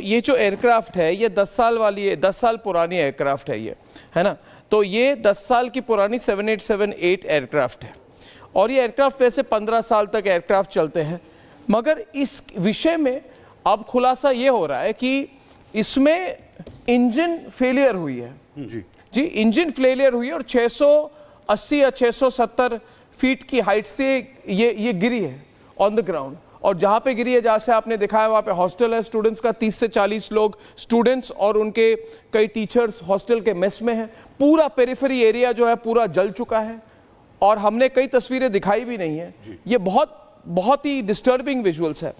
ये जो एयरक्राफ्ट है ये 10 साल वाली है, 10 साल पुरानी एयरक्राफ्ट है ये, है ना। तो ये 10 साल की पुरानी 7878 एयरक्राफ्ट है और ये एयरक्राफ्ट वैसे 15 साल तक एयरक्राफ्ट चलते हैं। मगर इस विषय में अब खुलासा ये हो रहा है कि इसमें इंजन फेलियर हुई है जी, इंजन फेलियर हुई है और 680 या 670 फीट की हाइट से ये गिरी है ऑन द ग्राउंड। और जहाँ पे गिरी है, जहाँ से आपने दिखाया वहाँ पे हॉस्टल है स्टूडेंट्स का, 30 से 40 लोग स्टूडेंट्स और उनके कई टीचर्स हॉस्टल के मेस में हैं। पूरा पेरिफेरी एरिया जो है पूरा जल चुका है और हमने कई तस्वीरें दिखाई भी नहीं है। ये बहुत ही डिस्टर्बिंग विजुअल्स है।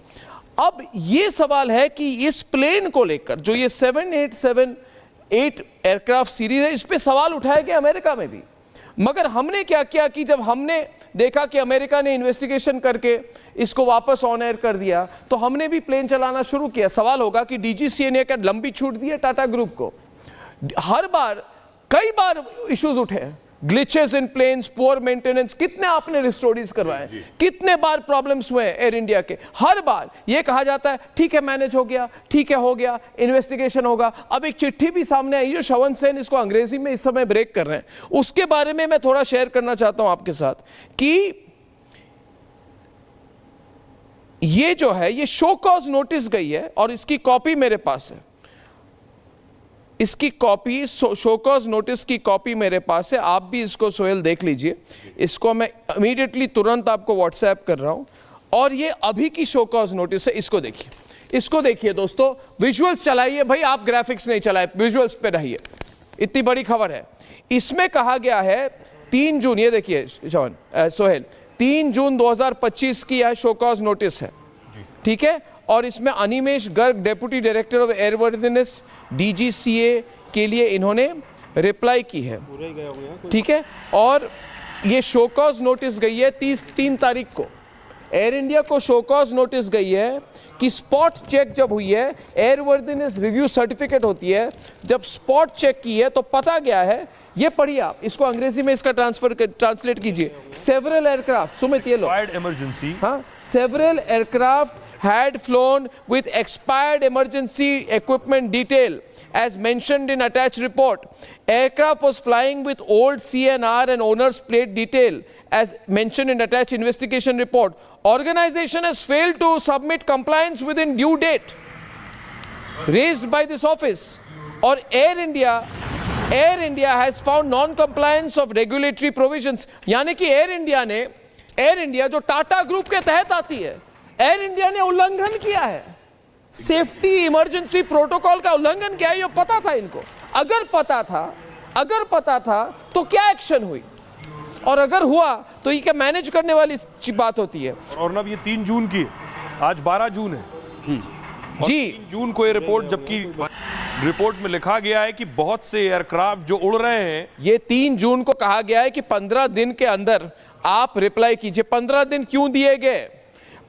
अब ये सवाल है कि इस प्लेन को लेकर जो ये 7878 एयरक्राफ्ट सीरीज है, इस पे सवाल उठाया गया अमेरिका में भी। मगर हमने क्या किया कि जब हमने देखा कि अमेरिका ने इन्वेस्टिगेशन करके इसको वापस ऑन एयर कर दिया तो हमने भी प्लेन चलाना शुरू किया। सवाल होगा कि डीजीसीए ने क्या लंबी छूट दी है टाटा ग्रुप को? हर बार कई बार इश्यूज उठे हैं, ग्लिचेस इन प्लेन्स, पुअर मेंटेनेंस, कितने आपने स्टोरीज करवाए, कितने बार प्रॉब्लम्स हुए एयर इंडिया के। हर बार ये कहा जाता है ठीक है मैनेज हो गया, ठीक है हो गया, इन्वेस्टिगेशन होगा। अब एक चिट्ठी भी सामने आई है, श्रवण सेन इसको अंग्रेजी में इस समय ब्रेक कर रहे हैं, उसके बारे में मैं थोड़ा शेयर करना चाहता हूं आपके साथ कि ये जो है ये शो कॉज नोटिस गई है और इसकी कॉपी मेरे पास है। इसकी कॉपी शो कॉज नोटिस की कॉपी मेरे पास है। आप भी इसको सोहेल देख लीजिए। इसको मैं इमीडिएटली तुरंत आपको व्हाट्सएप कर रहा हूं और ये अभी की शो कॉज नोटिस है। इसको देखिए, इसको देखिए दोस्तों, विजुअल्स चलाइए भाई, आप ग्राफिक्स नहीं चलाए, विजुअल्स पे रहिए। इतनी बड़ी खबर है। इसमें कहा गया है 3 जून, ये देखिए सोहेल, 3 जून 2025 की यह शो कॉज नोटिस है, ठीक है। और इसमें Animesh Garg, deputy director of airworthiness DGCA के लिए इन्होंने रिप्लाई की है, ठीक है। और ये शो कॉज नोटिस गई है 3 तारीख को। एयर इंडिया को शो कॉज नोटिस गई है कि स्पॉट चेक जब हुई है, एयरवर्दिनेस रिव्यू सर्टिफिकेट होती है, जब स्पॉट चेक की है तो पता गया है, ये पढ़िए आप, इसको अंग्रेजी में इसका ट्रांसलेट कीजिए। सेवरल एयरक्राफ्ट, सुमित ये लो, इमरजेंसी, हाँ, several aircraft had flown with expired emergency equipment detail as mentioned in attached report. Aircraft was flying with old CNR and owner's plate detail as mentioned in attached investigation report. Organization has failed to submit compliance within due date raised by this office. Or Air India has found non-compliance of regulatory provisions. यानी कि air India जो Tata group के तहत आती है, air India ने उल्लंघन किया है, सेफ्टी इमरजेंसी प्रोटोकॉल का उल्लंघन किया है। ये पता था इनको। अगर पता था तो क्या एक्शन हुई, और अगर हुआ तो ये क्या मैनेज करने वाली बात होती है। और अब ये 3 जून की, आज 12 जून है जी, 3 जून को ये रिपोर्ट, जबकि रिपोर्ट में लिखा गया है कि बहुत से एयरक्राफ्ट जो उड़ रहे हैं, ये 3 जून को कहा गया है कि 15 दिन के अंदर आप रिप्लाई कीजिए। 15 दिन क्यों दिए गए?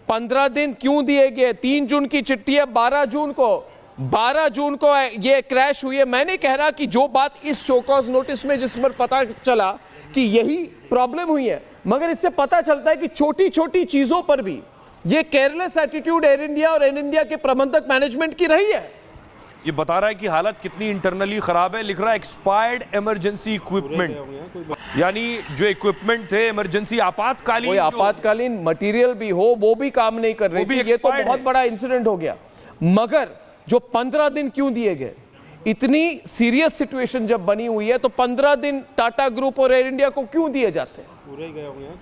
15 दिन क्यों दिए गए? 3 जून की चिट्ठी है, 12 जून को ये क्रैश हुई है। मैं नहीं कह रहा कि जो बात इस शो कॉज नोटिस में जिस पर पता चला कि यही प्रॉब्लम हुई है, मगर इससे पता चलता है कि छोटी छोटी चीजों पर भी ये केयरलेस एटीट्यूड एयर इंडिया और एयर इंडिया के प्रबंधक मैनेजमेंट की रही है। ये बता रहा है कि हालत कितनी इंटरनली खराब है। लिख रहा है एक्सपायर्ड इमरजेंसी इक्विपमेंट, यानी जो इक्विपमेंट थे इमरजेंसी आपातकालीन, कोई आपातकालीन मटेरियल भी हो वो भी काम नहीं कर रही थी। ये तो बहुत बड़ा इंसिडेंट हो गया। मगर जो 15 दिन क्यों दिए गए? इतनी सीरियस सिचुएशन जब बनी हुई है तो 15 दिन टाटा ग्रुप और एयर इंडिया को क्यों दिए जाते हैं?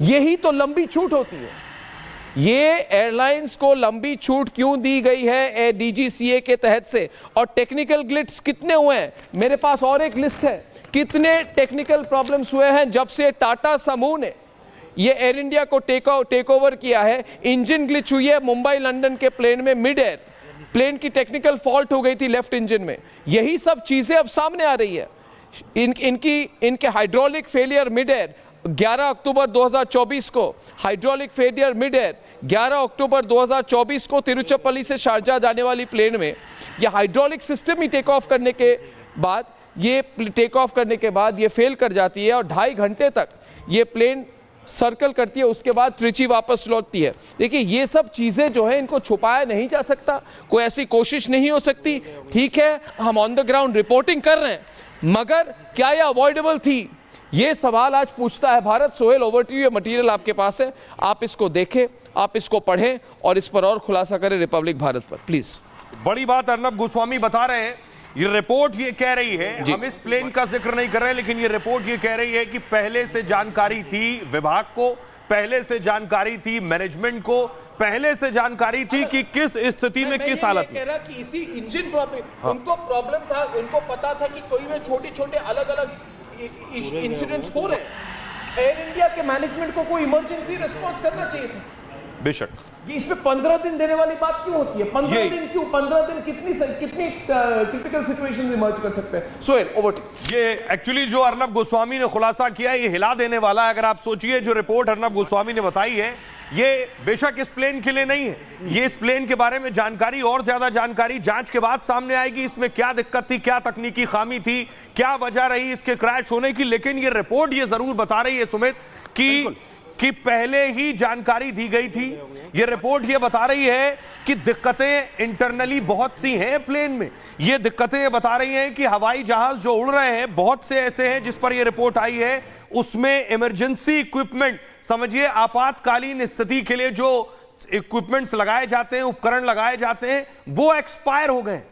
यही तो लंबी छूट होती है। ये एयरलाइंस को लंबी छूट क्यों दी गई है डीजीसीए के तहत से? और टेक्निकल ग्लिच कितने हुए हैं? मेरे पास और एक लिस्ट है, कितने टेक्निकल प्रॉब्लम्स हुए हैं जब से टाटा समूह ने ये एयर इंडिया को टेक ओवर किया है। इंजन ग्लिच हुई है मुंबई लंदन के प्लेन में, मिड एयर प्लेन की टेक्निकल फॉल्ट हो गई थी लेफ्ट इंजन में। यही सब चीजें अब सामने आ रही है। इनके हाइड्रोलिक फेलियर मिड एयर 11 अक्टूबर 2024 को, हाइड्रोलिक फेलियर मिड एयर 11 अक्टूबर 2024 को तिरुचिरापल्ली से शारजाह जाने वाली प्लेन में यह हाइड्रोलिक सिस्टम ही टेक ऑफ करने के बाद ये फेल कर जाती है और 2.5 घंटे तक ये प्लेन सर्कल करती है, उसके बाद त्रिची वापस लौटती है। देखिए ये सब चीज़ें जो है इनको छुपाया नहीं जा सकता, कोई ऐसी कोशिश नहीं हो सकती। ठीक है, हम ऑन द ग्राउंड रिपोर्टिंग कर रहे हैं, मगर क्या ये अवॉइडेबल थी, ये सवाल आज पूछता है Bharat. Sohail, over to you, material आपके पास है, आप इसको देखें, आप इसको पढ़ें और इस पर और खुलासा करें रिपब्लिक भारत पर, प्लीज। बड़ी बात अर्नब गोस्वामी बता रहे हैं। ये रिपोर्ट ये कह रही है, हम इस प्लेन का जिक्र नहीं कर रहे, लेकिन ये रिपोर्ट ये कह रही है कि पहले से जानकारी थी विभाग को, पहले से जानकारी थी मैनेजमेंट को, पहले से जानकारी थी कि किस स्थिति में, किस हालत में। कह रहा कि इसी इंजन प्रॉब्लम, उनको प्रॉब्लम था, उनको पता था कि कोई में छोटे छोटे अलग अलग इंसिडेंट्स हो रहे हैं। एयर इंडिया के मैनेजमेंट को कोई इमरजेंसी रिस्पांस करना चाहिए था। बेशक ये इसमें 15 दिन देने वाली बात क्यों होती है? 15 दिन क्यों? 15 दिन कितनी क्रिटिकल सिचुएशन इमर्ज कर सकते हैं? Sohail, over to. ये एक्चुअली जो अर्नब गोस्वामी ने खुलासा किया है, ये हिला देने वाला है। अगर आप सोचिए, जो रिपोर्ट अर्नब गोस्वामी ने बताई है, ये बेशक इस प्लेन के लिए नहीं है, ये इस प्लेन के बारे में जानकारी, और ज्यादा जानकारी जांच के बाद सामने आएगी। इसमें क्या दिक्कत थी, क्या तकनीकी खामी थी, क्या वजह रही इसके क्रैश होने की। लेकिन ये रिपोर्ट ये जरूर बता रही है सुमित कि पहले ही जानकारी दी गई थी। ये रिपोर्ट ये बता रही है कि दिक्कतें इंटरनली बहुत सी हैं प्लेन में। ये दिक्कतें ये बता रही हैं कि हवाई जहाज जो उड़ रहे हैं, बहुत से ऐसे हैं जिस पर ये रिपोर्ट आई है, उसमें इमरजेंसी इक्विपमेंट, समझिए आपातकालीन स्थिति के लिए जो इक्विपमेंट्स लगाए जाते हैं, उपकरण लगाए जाते हैं, वो एक्सपायर हो गए।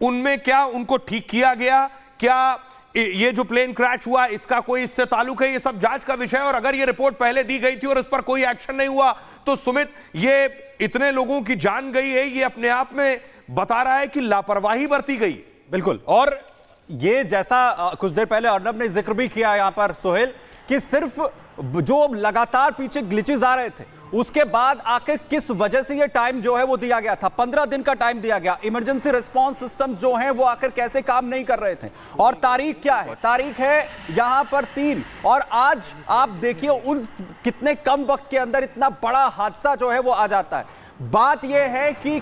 उनमें क्या उनको ठीक किया गया? क्या ये जो प्लेन क्रैश हुआ इसका कोई इससे ताल्लुक है? ये सब जांच का विषय है। और अगर ये रिपोर्ट पहले दी गई थी और इस पर कोई एक्शन नहीं हुआ, तो सुमित, ये इतने लोगों की जान गई है, ये अपने आप में बता रहा है कि लापरवाही बरती गई। बिल्कुल। और ये जैसा कुछ देर पहले अर्नब ने जिक्र भी किया यहां पर सोहेल, कि सिर्फ जो लगातार पीछे ग्लिचेस आ रहे थे, उसके बाद आखिर किस वजह से ये टाइम जो है वो दिया गया था, 15 दिन का टाइम दिया गया। इमरजेंसी रिस्पांस सिस्टम जो हैं वो आखिर कैसे काम नहीं कर रहे थे, और तारीख क्या है? तारीख है यहां पर 3, और आज आप देखिए उन कितने कम वक्त के अंदर इतना बड़ा हादसा जो है वो आ जाता है। बात यह है कि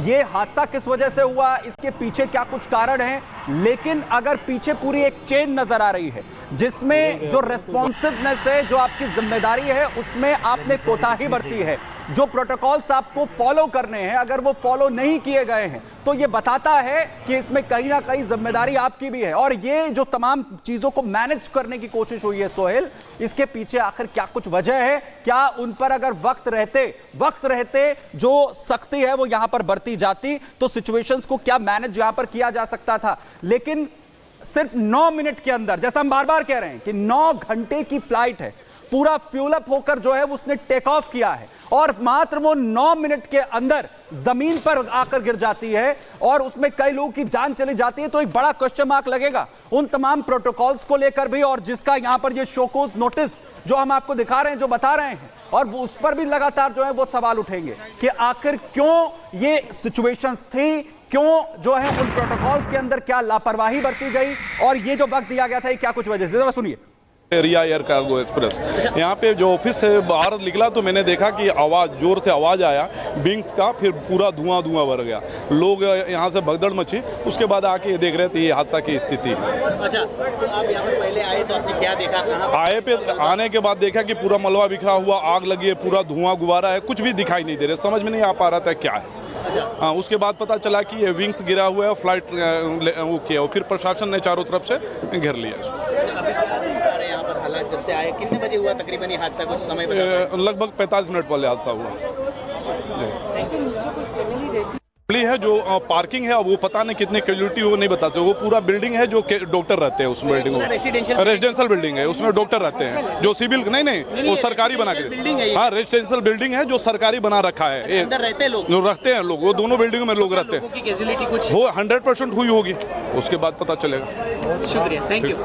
ये हादसा किस वजह से हुआ, इसके पीछे क्या कुछ कारण है, लेकिन अगर पीछे पूरी एक चेन नजर आ रही है जिसमें जो रेस्पॉन्सिवनेस है, जो आपकी जिम्मेदारी है, उसमें आपने कोताही बरती है। जो प्रोटोकॉल्स आपको फॉलो करने हैं, अगर वो फॉलो नहीं किए गए हैं, तो ये बताता है कि इसमें कहीं ना कहीं जिम्मेदारी आपकी भी है। और ये जो तमाम चीजों को मैनेज करने की कोशिश हुई है सोहेल, इसके पीछे आखिर क्या कुछ वजह है? क्या उन पर अगर वक्त रहते जो सख्ती है वो यहां पर बरती जाती, तो सिचुएशंस को क्या मैनेज यहां पर किया जा सकता था? लेकिन सिर्फ 9 मिनट के अंदर, जैसा हम बार बार कह रहे हैं कि 9 घंटे की फ्लाइट है, पूरा फ्यूल अप होकर जो है उसने टेक ऑफ किया है, और मात्र वो 9 मिनट के अंदर जमीन पर आकर गिर जाती है और उसमें कई लोगों की जान चली जाती है। तो एक बड़ा क्वेश्चन मार्क लगेगा उन तमाम प्रोटोकॉल्स को लेकर भी, और जिसका यहां पर ये शोकोज नोटिस जो हम आपको दिखा रहे हैं, जो बता रहे हैं, और उस पर भी लगातार जो है वो सवाल उठेंगे कि आखिर क्यों ये सिचुएशंस थी, क्यों जो है उन प्रोटोकॉल्स के अंदर क्या लापरवाही बरती गई, और ये जो वक्त दिया गया था ये क्या कुछ वजह से। जरा सुनिए। रिया एयर कार्गो एक्सप्रेस, यहाँ पे जो ऑफिस से बाहर निकला तो मैंने देखा कि आवाज़, जोर से आवाज़ आया विंग्स का, फिर पूरा धुआं भर गया, लोग यहाँ से भगदड़ मची। उसके बाद आके ये देख रहे थे ये हादसा की स्थिति। अच्छा, तो आप यहाँ पर पहले आए तो आपने क्या देखा? आए पे आने के बाद देखा कि पूरा मलबा बिखरा हुआ, आग लगी है, पूरा धुआं गुबारा है, कुछ भी दिखाई नहीं दे रहा, समझ में नहीं आ पा रहा था क्या है। हाँ, उसके बाद पता चला कि ये विंग्स गिरा हुआ है, फ्लाइट वो किया, और फिर प्रशासन ने चारों तरफ से घेर लिया। जब से आए कितने बजे हुआ तकरीबन ये हादसा, कुछ समय लगभग 45 मिनट पहले हादसा हुआ है। जो पार्किंग है वो पता नहीं कितने कैजुअलिटी वो नहीं बता सकते। वो पूरा बिल्डिंग है जो डॉक्टर रहते हैं उस बिल्डिंग में, रेजिडेंशियल बिल्डिंग है, उसमें डॉक्टर रहते हैं। जो सिविल नहीं वो सरकारी बना के, हाँ रेजिडेंशियल बिल्डिंग है जो सरकारी बना रखा है। अंदर रहते हैं लोग, वो दोनों बिल्डिंग में लोग रहते हैं। वो 100% हुई होगी, उसके बाद पता चलेगा। शुक्रिया, थैंक यू।